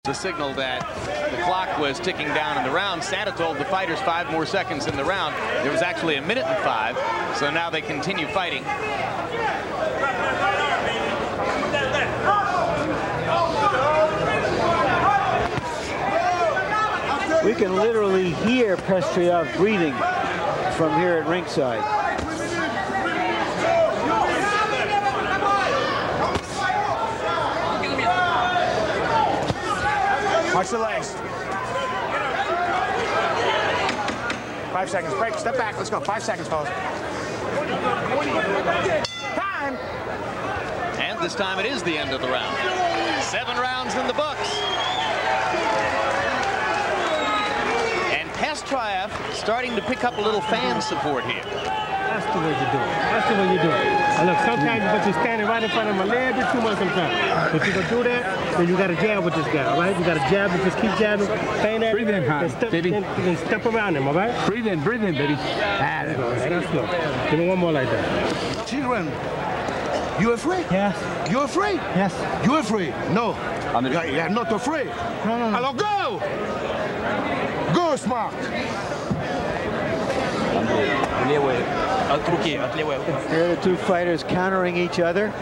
The signal that the clock was ticking down in the round. Santa told the fighters 5 more seconds in the round. There was actually 1 minute and 5, so now they continue fighting. We can literally hear Pestriaev breathing from here at ringside. Watch the legs. 5 seconds. Break. Step back. Let's go. 5 seconds, fellas. Time. And this time it is the end of the round. 7 rounds in the books. And Pestriaev starting to pick up a little fan support here. That's the way you do it. That's the way you do it. And look, sometimes but you're standing right in front of him a little bit too much sometimes. If you gonna do that, then you gotta jab with this guy, right? You gotta jab and just keep jabbing, feign at breathe in, baby. Then step around him, all right? Breathe in, baby. That's slow. Give me one more like that. Children, you afraid? Yes. You afraid? Yes. You afraid? No. You're not afraid. No. Hello, go! Go, smart. Here are the two fighters countering each other.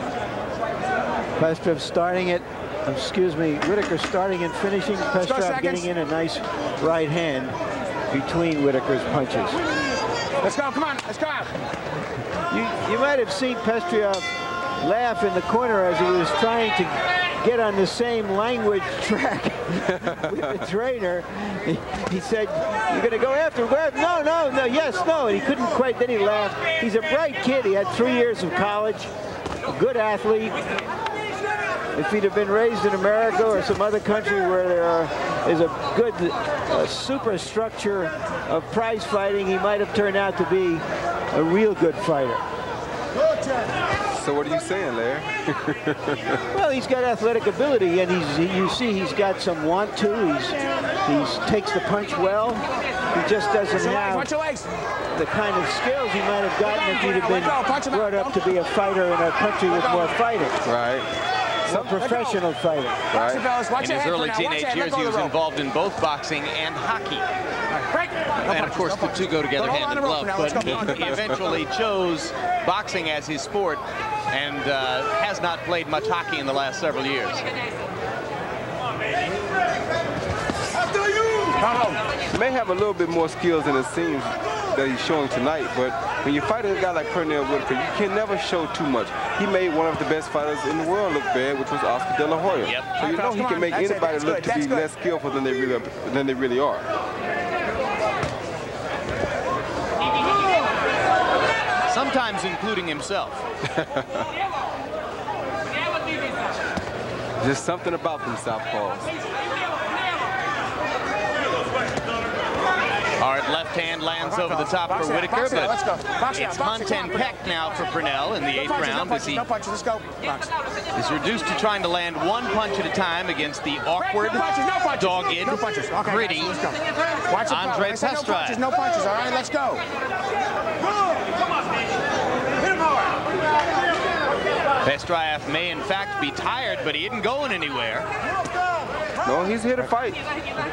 Pestriaev starting it, Whitaker starting and finishing. Pestriaev getting in a nice right hand between Whitaker's punches. Let's go, come on, let's go. You might have seen Pestriaev laugh in the corner as he was trying to get on the same language track with the trainer. He said, "You're going to go after him, go after him." No, yes, no. And he couldn't quite, then he laughed. He's a bright kid. He had 3 years of college, a good athlete. If he'd have been raised in America or some other country where there is a good superstructure of prize fighting, he might have turned out to be a real good fighter. So what are you saying, Larry? Well, he's got athletic ability, and you see he's got some want to. He takes the punch well. He just doesn't have the kind of skills he might have gotten if he'd have been brought up to be a fighter in a country with more fighting. Right. Some professional fighting. Right. In his early teenage years, he was involved in both boxing and hockey. And of course, the two go together hand in glove. But he eventually chose boxing as his sport and has not played much hockey in the last several years. He may have a little bit more skills than it seems that he's showing tonight, but when you fight a guy like Pernell Whitaker, you can never show too much. He made one of the best fighters in the world look bad, which was Oscar De La Hoya. Yep. So you know he can make anybody look to be less skillful than they really are. Sometimes including himself. Just something about them southpaws. Hard left hand lands over the top for Whitaker, but it's hunt and peck now for Pernell in the 8th round as he is reduced to trying to land 1 punch at a time against the awkward, dogged, gritty Andrei Pestriaev. No punches, all right, let's go. Pestriaev may in fact be tired, but he isn't going anywhere. No, he's here to fight.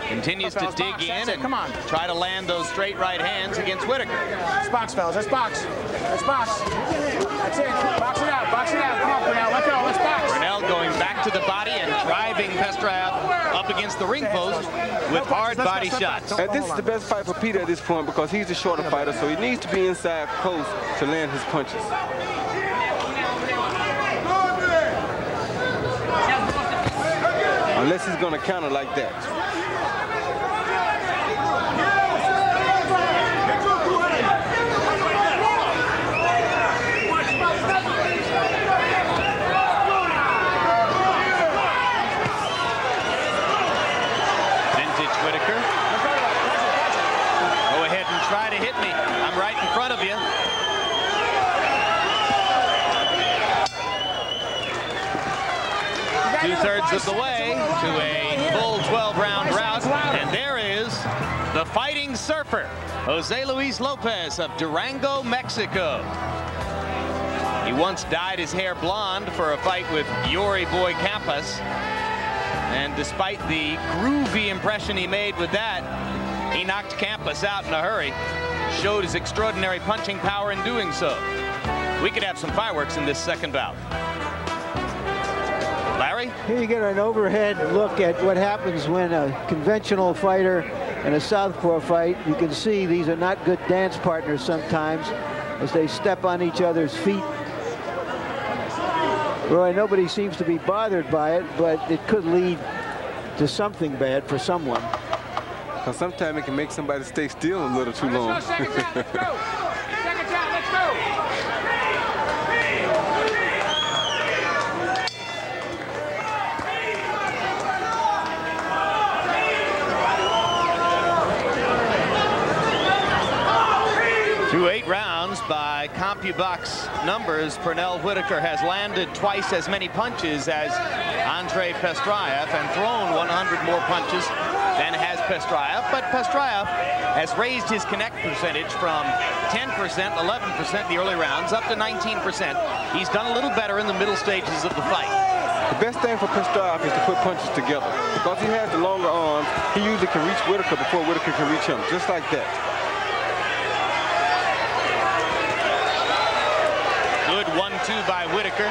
Continues to dig in and try to land those straight right hands against Whitaker. Let's box, fellas. Let's box. Let's box. That's it. Box it out. Box it out. Come on, Pernell. Let's go. Let's box. Pernell going back to the body and driving Pestriaev up against the ring post with hard body shots. And this is the best fight for Peter at this point because he's the shorter fighter, so he needs to be inside close to land his punches. Unless he's going to counter like that. Vintage Whitaker. Go ahead and try to hit me. I'm right in front of you. Two-thirds of the way to a full 12-round rout, and there is the fighting surfer, Jose Luis Lopez of Durango, Mexico. He once dyed his hair blonde for a fight with Yuri Boy Campas, and and despite the groovy impression he made with that, he knocked Campos out in a hurry. Showed his extraordinary punching power in doing so. We could have some fireworks in this second bout. Larry? Here you get an overhead look at what happens when a conventional fighter and a southpaw fight. You can see these are not good dance partners sometimes as they step on each other's feet. Roy, nobody seems to be bothered by it, but it could lead to something bad for someone. Because sometimes it can make somebody stay still a little too long. Let's go. Second round, let's go. Second round, let's go. 8 rounds by CompuBox numbers. Pernell Whitaker has landed twice as many punches as Andrei Pestriaev and thrown 100 more punches than has Pestriaev. But Pestriaev has raised his connect percentage from 10%, 11% the early rounds up to 19%. He's done a little better in the middle stages of the fight. The best thing for Pestriaev is to put punches together. Because he has the longer arms, he usually can reach Whitaker before Whitaker can reach him, just like that. Good 1-2 by Whitaker.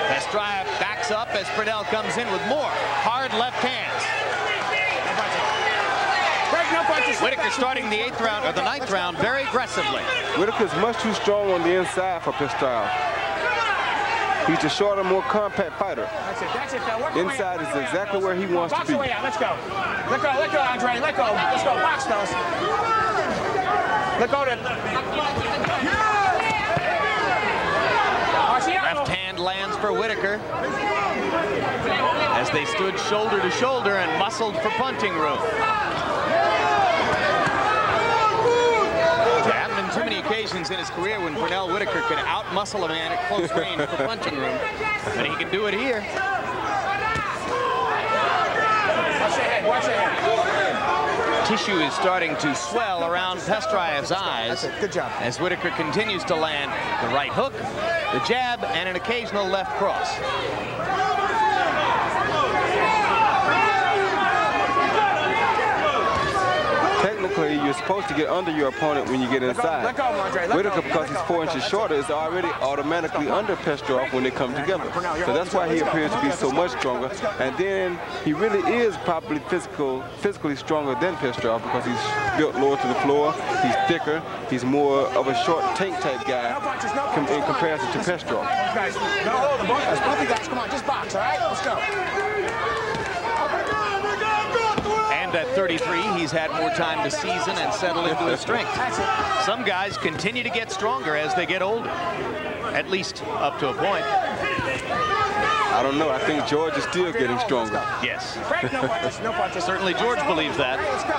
Pestriaev backs up as Pernell comes in with more hard left hands. Whitaker starting the 8th round or the 9th round very aggressively. Whitaker's much too strong on the inside for Pestriaev. He's a shorter, more compact fighter. That's it, Phil. Inside is exactly where he wants to be. Let's go. Let go, Andrei. Let go. Let's go. Box those. Let go to... Left hand lands for Whitaker as they stood shoulder to shoulder and muscled for punching room. There haven't been too many occasions in his career when Pernell Whitaker could out-muscle a man at close range for punching room, but he can do it here. Watch your head, watch your head. Tissue is starting to swell around Pestriaev's eyes. Good job. As Whitaker continues to land the right hook, the jab, and an occasional left cross. Technically, you're supposed to get under your opponent when you get inside. Let go, Andrei. Whitaker, because he's 4 inches shorter, is already automatically under Pestriaev when they come together. So that's why he appears to be so much stronger. And then he really is probably physically stronger than Pestriaev because he's built lower to the floor, he's thicker, he's more of a short tank type guy in comparison to Pestriaev. Guys, no hold them, both you guys, come on, just box, all right? Let's go. At 33, he's had more time to season and settle into his strength. Some guys continue to get stronger as they get older, at least up to a point. I don't know. I think George is still getting stronger. Yes. No punches, no punches. Certainly George believes that. Let's go.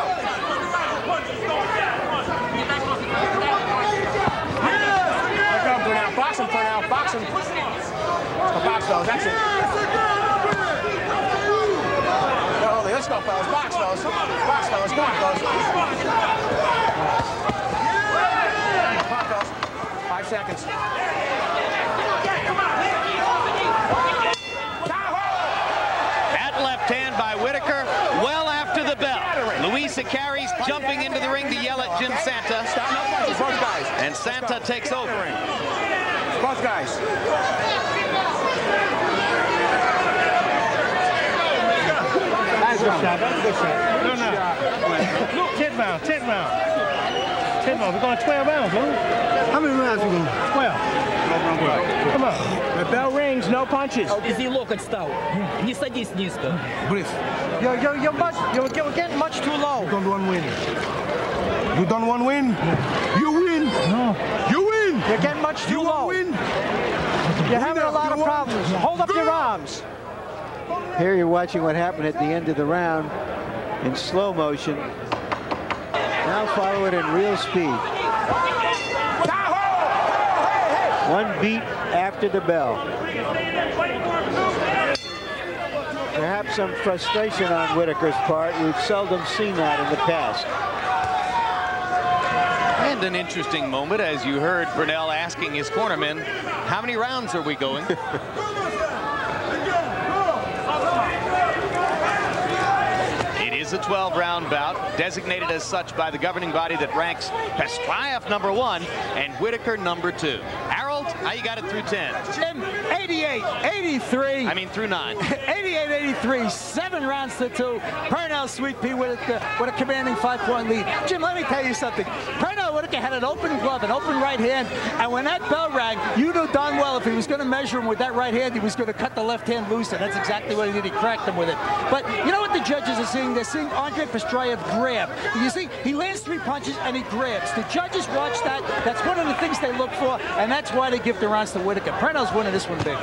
Let go, Pernell. Box him, Pernell. Box him. Let's go box those. That's it. Let's go, fellas. Box those. Box those. Come on, fellas. Come on, fellas. 5 seconds. That left hand by Whitaker, well after the bell. Luis Icarri's jumping into the ring to yell at Jim Santa. Both guys. And Santa takes over. Both guys. Good shot. That's a good shot. No. 10 rounds. 10 rounds. 10 rounds. We're going 12 rounds, man. How many rounds are we going? 12. Come on. The bell rings, no punches. Иди локоть стал. Не садись низко. Breathe. You're getting much too low. You don't want win. You don't want win? You win. No. You win. You're getting much too You low. win. You're having a lot of problems. Hold up your arms. Here you're watching what happened at the end of the round in slow motion. Now follow it in real speed. One beat after the bell. Perhaps some frustration on Whitaker's part. We've seldom seen that in the past. And an interesting moment as you heard Pernell asking his cornermen, how many rounds are we going? is a 12-round bout, designated as such by the governing body that ranks Pestriaev #1 and Whitaker #2. Harold, how you got it through 10? Jim, 88-83. I mean through 9. 88-83, 7 rounds to 2. Pernell Sweet Pea with a commanding 5-point lead. Jim, let me tell you something. Pernell Whitaker had an open glove, an open right hand, and when that bell rang, you knew darn well if he was going to measure him with that right hand, he was going to cut the left hand loose, and that's exactly what he did. He cracked him with it. But you know what the judges are seeing? They're seeing Andrei Pestriaev grab. You see, he lands 3 punches and he grabs. The judges watch that. That's one of the things they look for, and that's why they give the rounds to Whitaker. Pernell's winning this one big.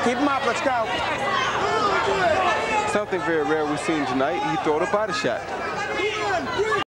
Keep him up, let's go. Something very rare we've seen tonight, he threw a body shot.